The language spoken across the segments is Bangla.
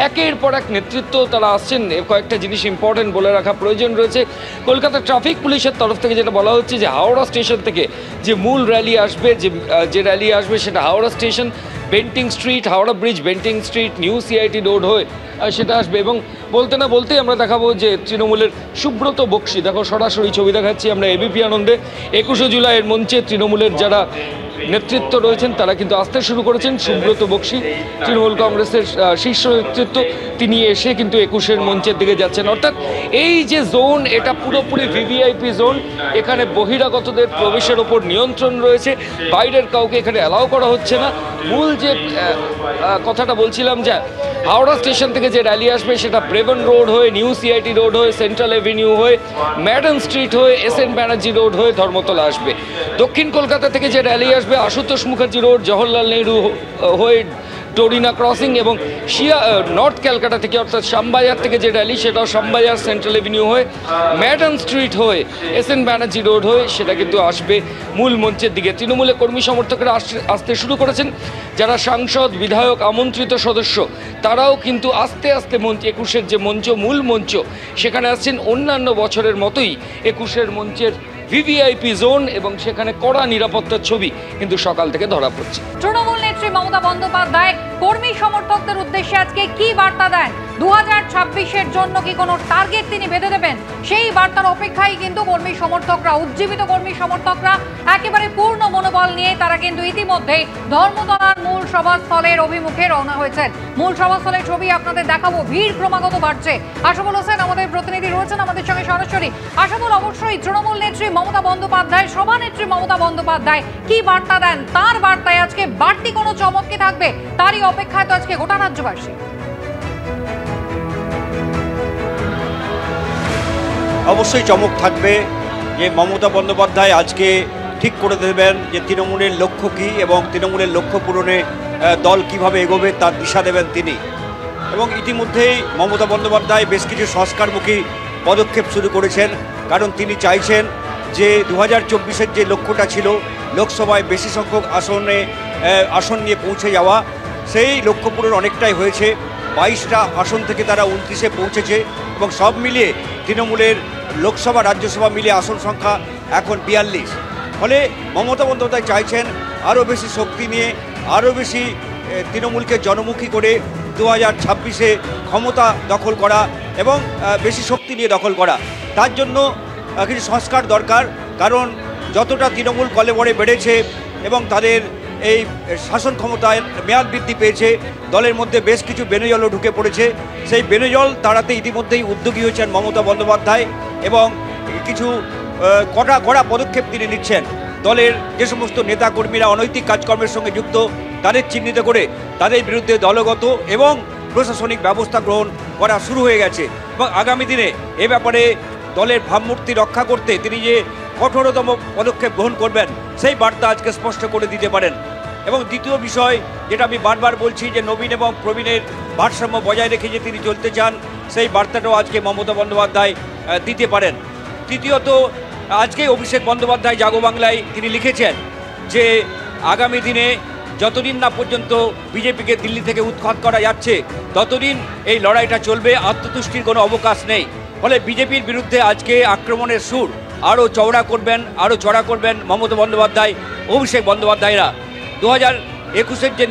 একের পর এক নেতৃত্ব তারা আসছেন। কয়েকটা জিনিস ইম্পর্টেন্ট বলে রাখা প্রয়োজন রয়েছে। কলকাতা ট্রাফিক পুলিশের তরফ থেকে যেটা বলা হচ্ছে যে হাওড়া স্টেশন থেকে যে মূল র্যালি আসবে, যে র্যালি আসবে সেটা Howrah station, Bentinck street, Howrah bridge, Bentinck street, new CIT road হয়ে সেটা আসবে। এবং বলতে না বলতেই আমরা দেখাবো যে তৃণমূলের সুব্রত বক্সি, দেখো সরাসরি ছবি দেখাচ্ছি আমরা এবিপি আনন্দে, 21শে জুলাইয়ের মঞ্চে তৃণমূলের যারা নেতৃত্ব রয়েছেন তারা কিন্তু আসতে শুরু করেছেন। সুব্রত বক্সি তৃণমূল কংগ্রেসের শীর্ষ নেতৃত্ব, তিনি এসে কিন্তু 21-এর মঞ্চের দিকে যাচ্ছেন। অর্থাৎ এই যে জোন, এটা পুরোপুরি ভিভিআইপি জোন। এখানে বহিরাগতদের প্রবেশের ওপর নিয়ন্ত্রণ রয়েছে, বাইরের কাউকে এখানে অ্যালাউ করা হচ্ছে না। মূল যে কথাটা বলছিলাম যে হাওড়া স্টেশন থেকে যে র্যালি আসবে সেটা ব্রেভন রোড হয়ে, নিউ সিআইটি রোড হয়ে, সেন্ট্রাল এভিনিউ হয়ে, ম্যাডান স্ট্রিট হয়ে, এসএন ব্যানার্জি রোড হয়ে ধর্মতলা আসবে। দক্ষিণ কলকাতা থেকে যে র্যালি আসবে আশুতোষ মুখার্জি রোড, জওহরলাল নেহরু হয়ে ডোরিনা ক্রসিং, এবং নর্থ ক্যালকাটা থেকে অর্থাৎ শ্যামবাজার থেকে যে র্যালি সেটাও শ্যামবাজার, সেন্ট্রাল এভিনিউ হয়ে, ম্যাডান স্ট্রিট হয়ে, এসএন ব্যানার্জি রোড হয়ে সেটা কিন্তু আসবে মূল মঞ্চের দিকে। তৃণমূলের কর্মী সমর্থকরা আসতে শুরু করেছেন। যারা সাংসদ, বিধায়ক, আমন্ত্রিত সদস্য তারাও কিন্তু আস্তে আস্তে মঞ্চ 21-এর যে মঞ্চ, মূল মঞ্চ, সেখানে আসছেন। অন্যান্য বছরের মতোই 21-এর মঞ্চের ভিভিআইপি জোন এবং সেখানে কড়া নিরাপত্তার ছবি কিন্তু সকাল থেকে ধরা পড়ছে। তৃণমূল নেত্রী মমতা বন্দ্যোপাধ্যায় কর্মী সমর্থকদের উদ্দেশ্যে আজকে কি বার্তা দেন? 2026-এর জন্য কি কোনো টার্গেট তিনি বেঁধে দেবেন? সেই বার্তার অপেক্ষায় কিন্তু কর্মী সমর্থকরা, উজ্জীবিত কর্মী সমর্থকরা একেবারে পূর্ণ মনোবল নিয়ে তারা কিন্তু ইতিমধ্যেই ধর্মতলার মূল সভাস্থলের অভিমুখে রওনা হয়েছেন। মূল সভাস্থলের ছবি আপনাদের দেখাবো, ভিড় ক্রমাগত বাড়ছে। আশাফুল হোসেন আমাদের প্রতিনিধি রয়েছেন আমাদের সঙ্গে সরাসরি। আশাফুল, অবশ্যই তৃণমূল নেত্রী মমতা বন্দ্যোপাধ্যায়, সভানেত্রী মমতা বন্দ্যোপাধ্যায় কি বার্তা দেন? তার বার্তায় আজকে বাড়তি কোনো চমক কি থাকবে? তারই অপেক্ষায় তো আজকে গোটা রাজ্যবাসী। অবশ্যই চমক থাকবে যে মমতা বন্দ্যোপাধ্যায় আজকে ঠিক করে দেবেন যে তৃণমূলের লক্ষ্য কী এবং তৃণমূলের লক্ষ্য পূরণে দল কিভাবে এগোবে তার দিশা দেবেন তিনি। এবং ইতিমধ্যেই মমতা বন্দ্যোপাধ্যায় বেশ কিছু সংস্কারমুখী পদক্ষেপ শুরু করেছেন, কারণ তিনি চাইছেন যে 2024-এর যে লক্ষ্যটা ছিল লোকসভায় বেশি সংখ্যক আসন নিয়ে পৌঁছে যাওয়া, সেই লক্ষ্য পূরণ অনেকটাই হয়েছে। 22টা আসন থেকে তারা 29-এ পৌঁছেছে এবং সব মিলিয়ে তৃণমূলের লোকসভা, রাজ্যসভা মিলিয়ে আসন সংখ্যা এখন 42। ফলে মমতা বন্দ্যোপাধ্যায় চাইছেন আরও বেশি শক্তি নিয়ে, আরও বেশি তৃণমূলকে জনমুখী করে 2026-এ ক্ষমতা দখল করা এবং বেশি শক্তি নিয়ে দখল করা। তার জন্য কিছু সংস্কার দরকার, কারণ যতটা তৃণমূল কলেবরে বেড়েছে এবং তাদের এই শাসন ক্ষমতায় মেয়াদ বৃদ্ধি পেয়েছে, দলের মধ্যে বেশ কিছু বেনজলও ঢুকে পড়েছে। সেই বেনজল তাড়াতে ইতিমধ্যেই উদ্যোগী হয়েছেন মমতা বন্দ্যোপাধ্যায় এবং কিছু কড়া পদক্ষেপ তিনি নিচ্ছেন। দলের যে সমস্ত নেতাকর্মীরা অনৈতিক কাজকর্মের সঙ্গে যুক্ত তাদের চিহ্নিত করে তাদের বিরুদ্ধে দলগত এবং প্রশাসনিক ব্যবস্থা গ্রহণ করা শুরু হয়ে গেছে। এবং আগামী দিনে এ ব্যাপারে দলের ভাবমূর্তি রক্ষা করতে তিনি যে কঠোরতম পদক্ষেপ গ্রহণ করবেন সেই বার্তা আজকে স্পষ্ট করে দিতে পারেন। এবং দ্বিতীয় বিষয় যেটা আমি বারবার বলছি যে নবীন এবং প্রবীণের ভারসাম্য বজায় রেখে যে তিনি চলতে চান, সেই বার্তাটাও আজকে মমতা বন্দ্যোপাধ্যায় দিতে পারেন। তৃতীয়ত, আজকে অভিষেক বন্দ্যোপাধ্যায় জাগো বাংলায় তিনি লিখেছেন যে আগামী দিনে যতদিন না পর্যন্ত বিজেপিকে দিল্লি থেকে উৎখাত করা যাচ্ছে ততদিন এই লড়াইটা চলবে, আত্মতুষ্টির কোনো অবকাশ নেই। ফলে বিজেপির বিরুদ্ধে আজকে আক্রমণের সুর আরও চড়া করবেন মমতা বন্দ্যোপাধ্যায়, অভিষেক বন্দ্যোপাধ্যায়রা। 2021-এর যে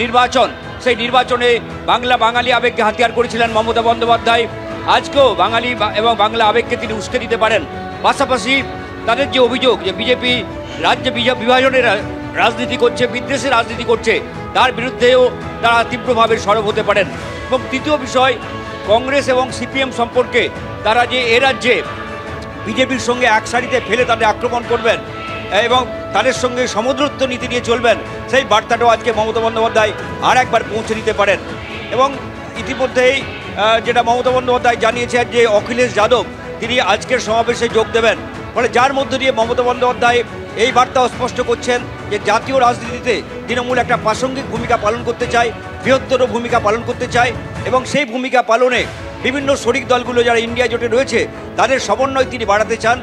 নির্বাচন, সেই নির্বাচনে বাঙালি আবেগকে হাতিয়ার করেছিলেন মমতা বন্দ্যোপাধ্যায়। আজকেও বাঙালি এবং বাংলা আবেগকে তিনি উস্কে দিতে পারেন। পাশাপাশি তাদের যে অভিযোগ যে বিজেপি রাজ্যে বিভাজনের রাজনীতি করছে, বিদ্বেষের রাজনীতি করছে, তার বিরুদ্ধেও তারা তীব্রভাবে সরব হতে পারেন। এবং তৃতীয় বিষয়, কংগ্রেস এবং সিপিএম সম্পর্কে তারা যে এ রাজ্যে বিজেপির সঙ্গে এক সারিতে ফেলে তাদের আক্রমণ করবেন এবং তাদের সঙ্গে সমুদ্রত্ব নীতি নিয়ে চলবেন, সেই বার্তাটাও আজকে মমতা বন্দ্যোপাধ্যায় আর একবার পৌঁছে দিতে পারেন। এবং ইতিমধ্যেই যেটা মমতা বন্দ্যোপাধ্যায় জানিয়েছেন যে অখিলেশ যাদব তিনি আজকের সমাবেশে যোগ দেবেন। ফলে যার মধ্য দিয়ে মমতা বন্দ্যোপাধ্যায় এই বার্তাও স্পষ্ট করছেন যে জাতীয় রাজনীতিতে তৃণমূল একটা প্রাসঙ্গিক ভূমিকা পালন করতে চায়, বৃহত্তর ভূমিকা পালন করতে চায় এবং সেই ভূমিকা পালনে বিভিন্ন শরিক দলগুলো যারা ইন্ডিয়া জোটে রয়েছে তাদের সমন্বয় তিনি বাড়াতে চান।